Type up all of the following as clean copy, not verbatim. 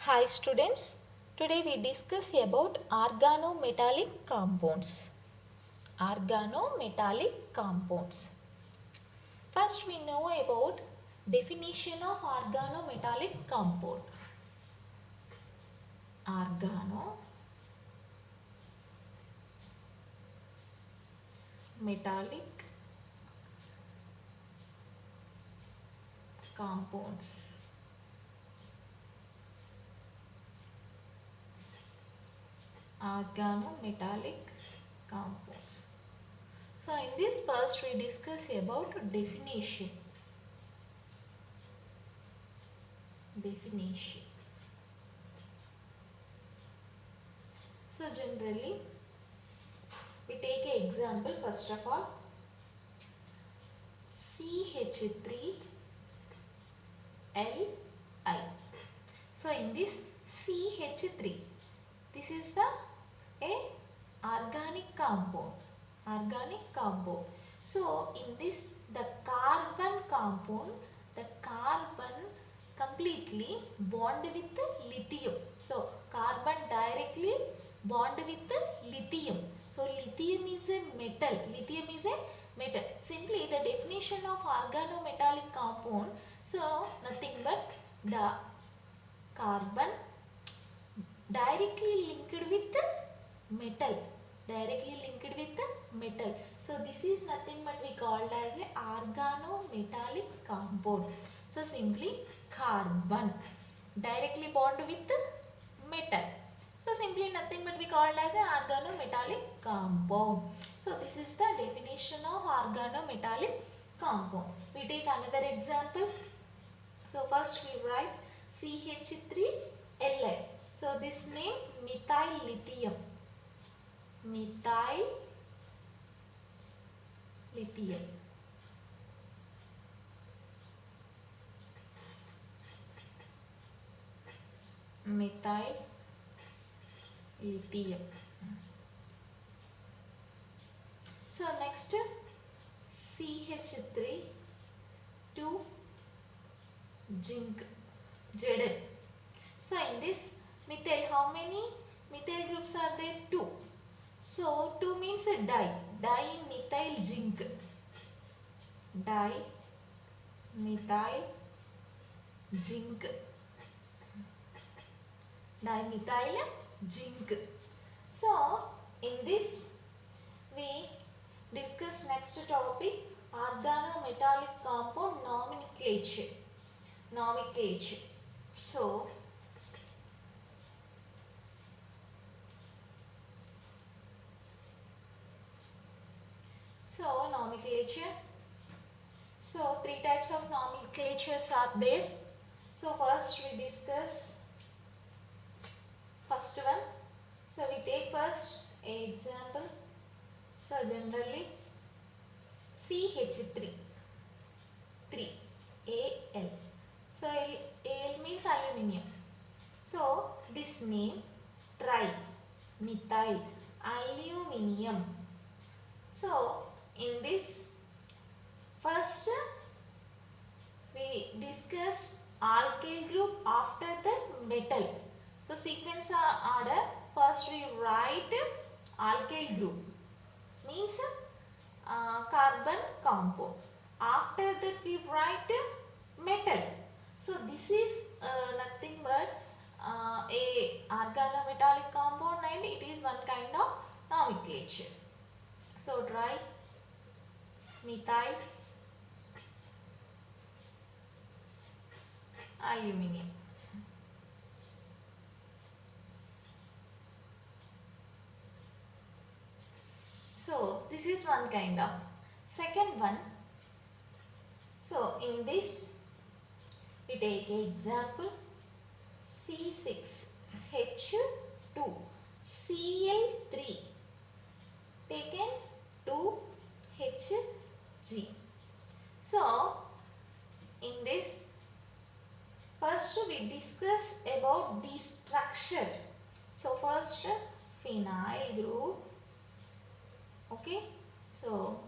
Hi students, today we discuss about organometallic compounds. Organometallic compounds. First we know about definition of organometallic compound. Organometallic compounds. Organometallic compounds. So in this first we discuss about definition. So generally we take an example first of all. CH3Li. So in this CH3, this is the organic compound. So in this the carbon compound, the carbon completely bond with the lithium. So carbon directly bond with the lithium. So lithium is a metal. Simply the definition of organometallic compound. So nothing but the carbon directly linked with the metal. So this is nothing but we called as a organometallic compound. So simply carbon directly bond with the metal. So simply nothing but we called as a organometallic compound. So this is the definition of organometallic compound. We take another example. So first we write CH3Li. So this name methyl lithium. Methyl lithium. So next CH3 2 zinc Zn. So in this methyl, how many methyl groups are there? 2. So 2 means a dimethyl zinc. Dimethyl zinc. So in this we discuss next topic, organometallic compound nomenclature. So nomenclature. So 3 types of nomenclatures are there. So first we discuss first one. So we take first a example. So generally CH3 Al. So Al means aluminium. So this name trimethyl aluminium. So in this first we discuss alkyl group after the metal. So sequence order, first we write alkyl group means carbon compound. After that we write metal. So this is nothing but a organometallic compound and it is one kind of nomenclature. So trimethyl aluminium. So this is one kind of. Second one. So in this we take an example C6H2 Cl3 taken 2Hg. So in this first we discuss about the structure. So first phenyl group. Okay. So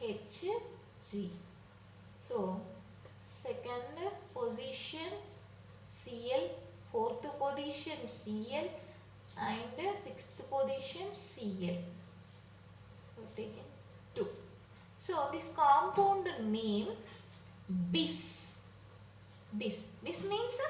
Hg. So second position Cl, fourth Cl and sixth position Cl. So taken 2. So this compound name bis. Bis means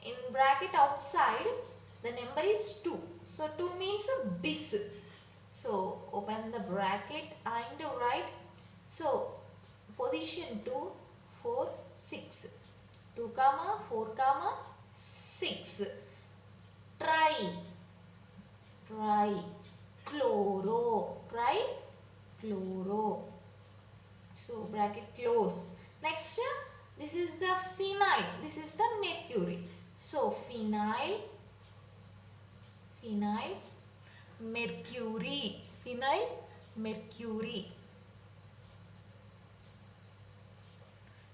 in bracket outside the number is 2. So 2 means bis. So open the bracket and write. So position 2, 4, 6. 2, 4, 6. Trichloro. So bracket close. Next, this is the phenyl. This is the mercury. So phenyl, mercury.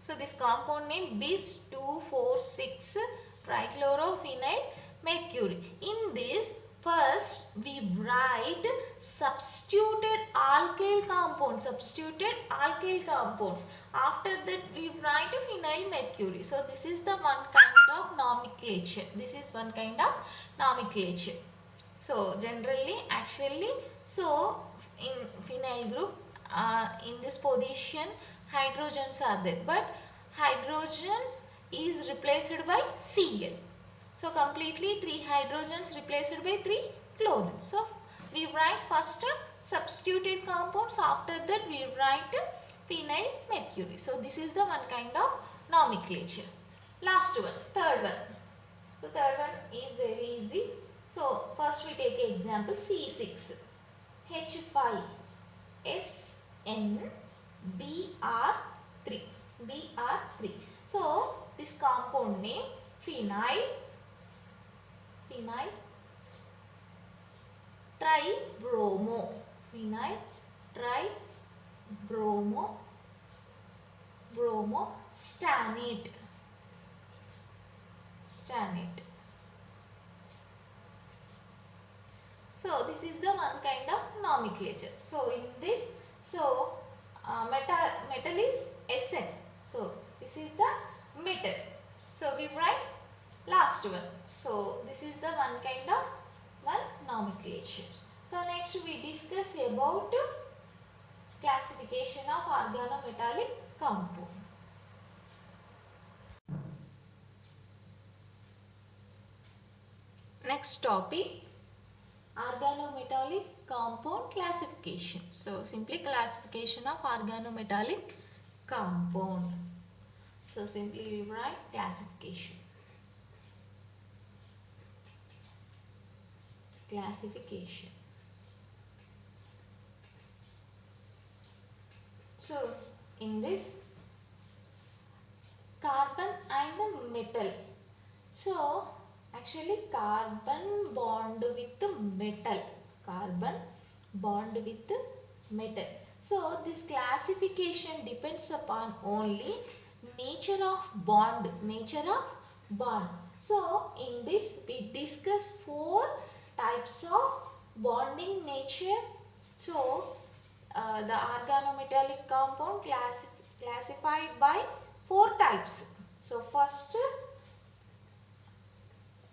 So this compound name bis 2,4,6 trichlorophényl mercury. In this, first we write substituted alkyl compounds. After that we write phenyl mercury. So this is the one kind of nomenclature. So generally, actually, so in phenyl group, in this position hydrogens are there, but hydrogen is replaced by Cl. So completely 3 hydrogens replaced by 3 chlorines. So we write first substituted compounds, after that we write phenyl mercury. So this is the one kind of nomenclature. Last one, third one. So third one is very easy. So first we take an example C6 H5SN Br3. So this compound name phenyl tribromo. Stannate. So this is the one kind of nomenclature. So in this, so metal is Sn. So this is the metal. So we write last one. So this is the one kind of nomenclature. So next we discuss about classification of organometallic compound. Next topic, organometallic compound classification. So simply classification of organometallic compound. So simply we write classification. So in this, carbon and metal. So actually carbon bond with metal. So this classification depends upon only nature of bond. So in this we discuss 4 types of bonding nature. So the organometallic compound classified by 4 types. So first,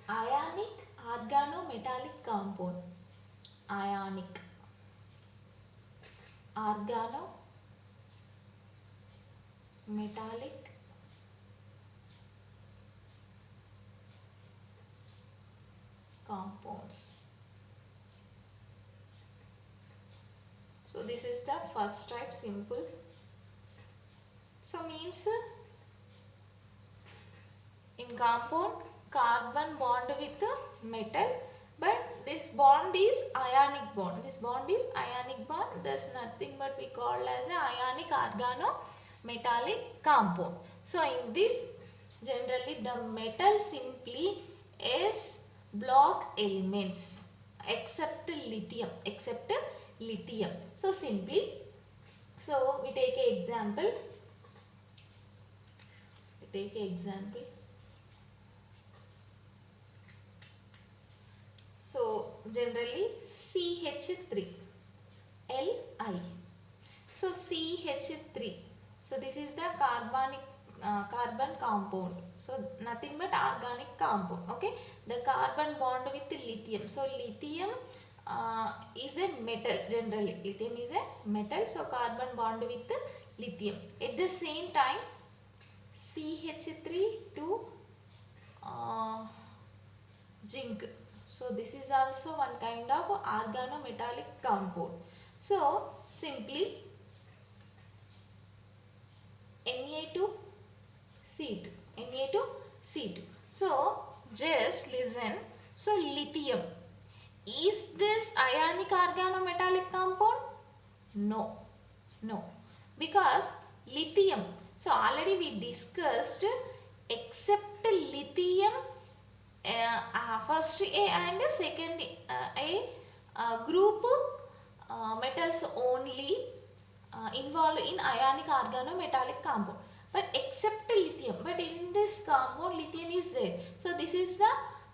ionic organometallic compound. Ionic organometallic compounds. So this is the first type, simple. So means in compound carbon bond with metal, but this bond is ionic bond. There's nothing but we call as a ionic organometallic compound. So in this, generally the metal simply is block elements except lithium. So simply, so we take an example. So generally CH3 Li. So CH3. So this is the carbon compound. So nothing but organic compound. Okay, the carbon bond with lithium. So lithium is a metal generally. Lithium is a metal. So carbon bond with lithium. At the same time, CH3 to zinc. So this is also one kind of organometallic compound. So simply Na2C2. Na2C2. So just listen. So lithium. Is this ionic organometallic compound? No. No. Because lithium. So already we discussed except lithium first A and second A group metals only involved in ionic organometallic compound, but except lithium. But in this compound lithium is there. So this is the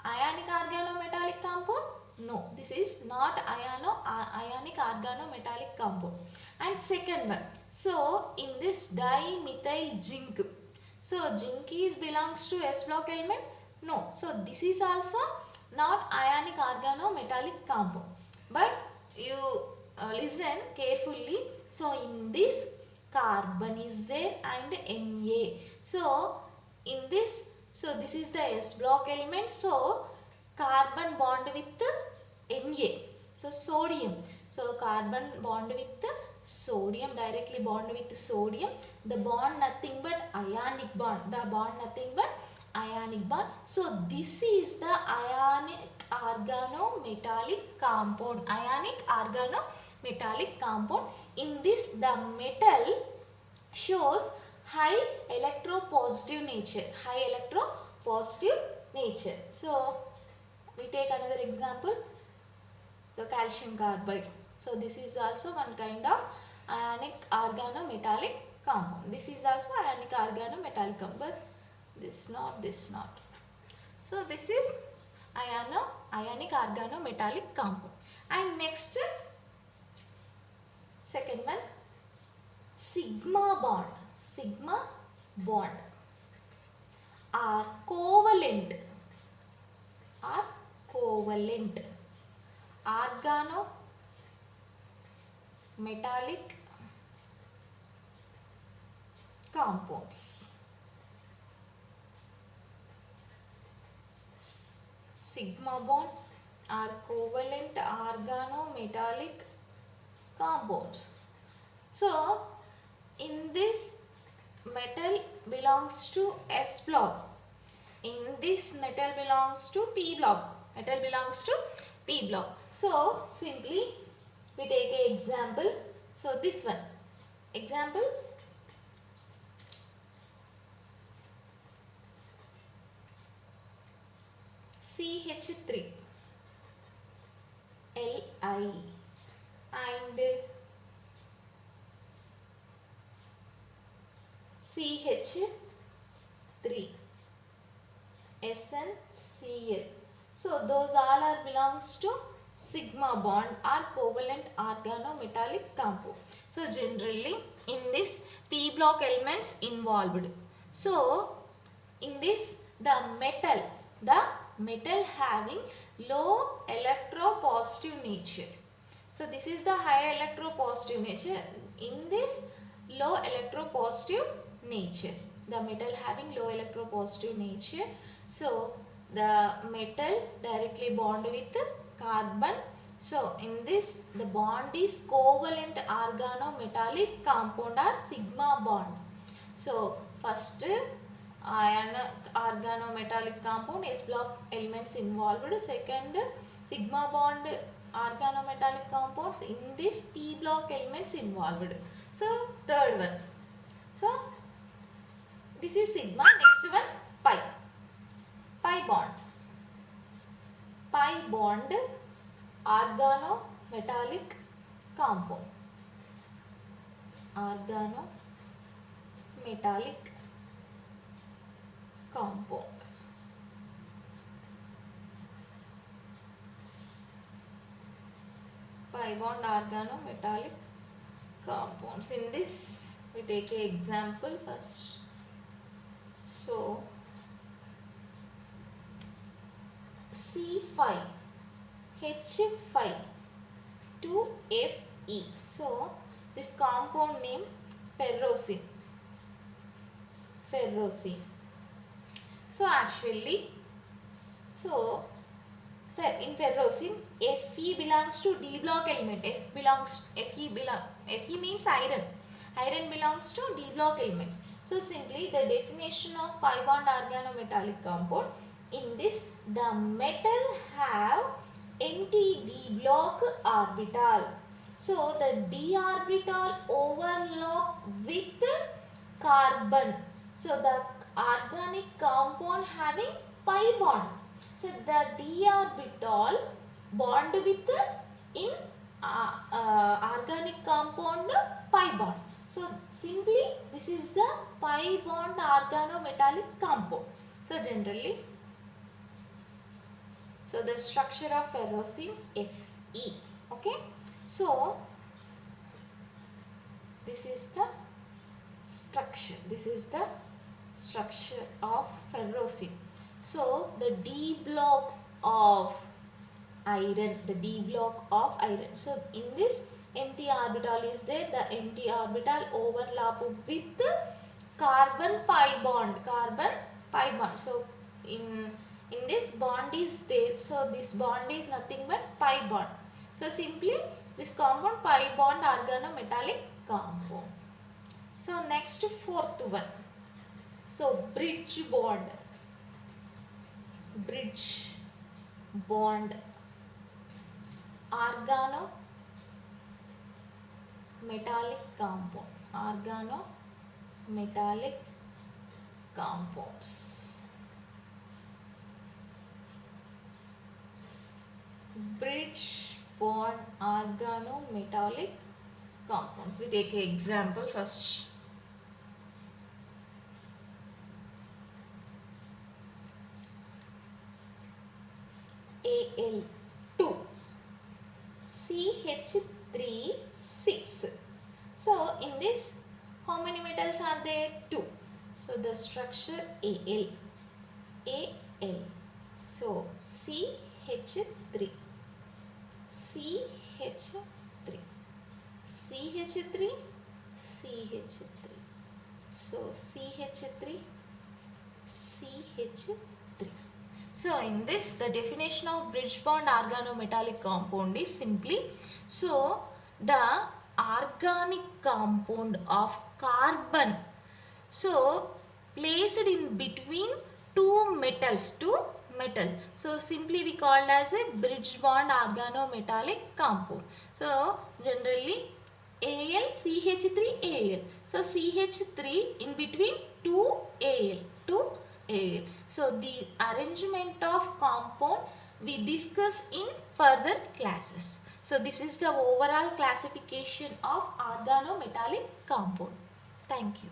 ionic organometallic compound? No, this is not ionic organometallic compound. And second one, so in this dimethyl zinc, so zinc is belongs to S block element? No, so this is also not ionic organometallic compound. But you listen carefully. So in this carbon is there and Na. So in this, so this is the S block element. So carbon bond with Na. So sodium. So carbon bond with sodium, directly bond with sodium. The bond nothing but ionic bond. The bond nothing but ionic bond. So this is the ionic organometallic compound. Ionic organometallic compound. In this the metal shows high electropositive nature. High electropositive nature. So we take another example. So calcium carbide. So this is also one kind of ionic organometallic compound. This is also ionic organometallic compound, but this not. So this is ionic organometallic compound. And next, second one, sigma bond. Sigma bond are covalent. Organometallic compounds. Sigma bond are covalent organometallic compounds. So in this metal belongs to S block. In this metal belongs to P block. Metal belongs to P block. So simply we take an example. So this one. Example. CH3 Li and CH3 SnCl. So those all are belongs to sigma bond or covalent organometallic compound. So generally in this P block elements involved. So in this the metal having low electropositive nature. So this is the high electropositive nature. In this low electropositive nature, the metal having low electropositive nature. So the metal directly bond with carbon. So in this the bond is covalent organometallic compound or sigma bond. So first iron organometallic compound, S block elements involved. Second, sigma bond organometallic compounds. In this P block elements involved. So third one. So this is sigma. Next one, pi. Pi bond. Pi bond organometallic compound. Organometallic compound. Pi bond organometallic compounds. In this we take an example first. H5, H5 2Fe. So this compound name ferrocene. Ferrocene. So actually, so in ferrocene, Fe belongs to D block element. Fe means iron. Iron belongs to D block elements. So simply the definition of pi bond organometallic compound, in this the metal have empty D block orbital. So the D orbital overlap with carbon. So the organic compound having pi bond. So the D orbital bond with in organic compound pi bond. So simply this is the pi bond organometallic compound. So generally, so the structure of ferrocene Fe. Okay. So this is the structure. This is the structure of ferrocene. So the D block of iron, the D block of iron. So in this empty orbital is there, the empty orbital overlap with the carbon pi bond, So in this bond is there, so this bond is nothing but pi bond. So simply this compound pi bond organometallic compound. So next, fourth one. So bridge bond. Bridge bond organometallic compound. Organometallic compounds. Bridge bond organometallic compounds. We take an example first. Al2 CH3 6. So in this, how many metals are there? 2. So the structure Al. So CH3. So CH3. So in this, the definition of bridge bond organometallic compound is simply, so the organic compound of carbon, so placed in between two metals. So simply we called as a bridge bond organometallic compound. So generally Al, CH3, Al. So CH3 in between 2 Al. So the arrangement of compound we discuss in further classes. So this is the overall classification of organometallic compound. Thank you.